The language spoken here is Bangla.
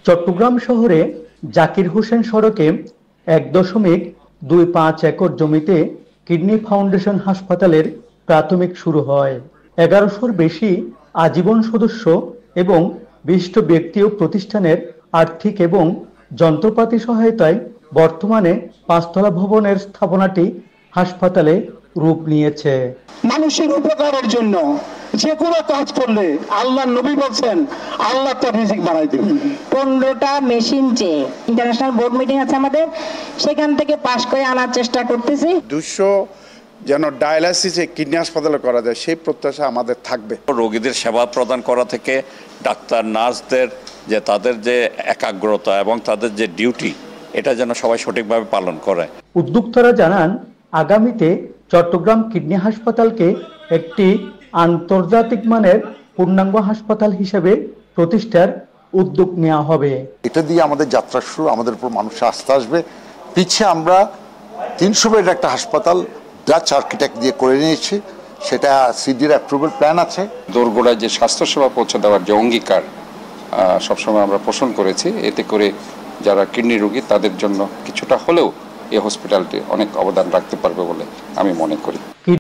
চট্টগ্রাম শহরে জাকির হোসেন সড়কে ১.25 একর জমিতে কিডনি ফাউন্ডেশন হাসপাতালের প্রাথমিক শুরু হয়। ১১০০-র বেশি আজীবন সদস্য এবং বিশিষ্ট ব্যক্তি ও প্রতিষ্ঠানের আর্থিক এবং যন্ত্রপাতি সহায়তায় বর্তমানে ৫তলা ভবনের স্থাপনাটি হাসপাতালে রূপ নিয়েছে। মানুষের উপকারের জন্য যে কোনো কাজ করলে আল্লাহর নবী বলছেন আল্লাহ তার রিজিক বাড়াই দিবেন। 15টা মেশিন চেয়ে ইন্টারন্যাশনাল বোর্ড মিটিং আছে আমাদের, সেখান থেকে পাশ করে আনার চেষ্টা করতেছি। 200 যেন ডায়ালাইসিসে কিডনি হাসপাতালে করা যায় সেই প্রত্যাশা আমাদের থাকবে। রোগীদের সেবা প্রদান করা থেকে ডাক্তার নার্সদের যে তাদের যে একাগ্রতা এবং তাদের যে ডিউটি, এটা যেন সবাই সঠিকভাবে পালন করে। উদ্যোক্তারা জানান, আগামীতে চট্টগ্রাম কিডনি হাসপাতালকে একটি আন্তর্জাতিক মানের পূর্ণাঙ্গ হাসপাতাল হিসেবে প্রতিষ্ঠার উদ্যোগ নেওয়া হবে। এটা দিয়ে আমাদের যাত্রা শুরু, আমাদের উপর মানুষের আস্থা আসবে। পিছিয়ে আমরা 300 বেড একটা হাসপাতাল ডাচ আর্কিটেক্ট দিয়ে করে নিয়েছি, সেটা সিডির অ্যাপ্রুভাল প্ল্যান আছে। দোরগোড়ায় যে স্বাস্থ্যসেবা পৌঁছে দেওয়ার যে অঙ্গীকার সবসময় আমরা পোষণ করেছি, এতে করে যারা কিডনি রোগী তাদের জন্য কিছুটা হলেও এই হসপিটালটি অনেক অবদান রাখতে পারবে বলে আমি মনে করি।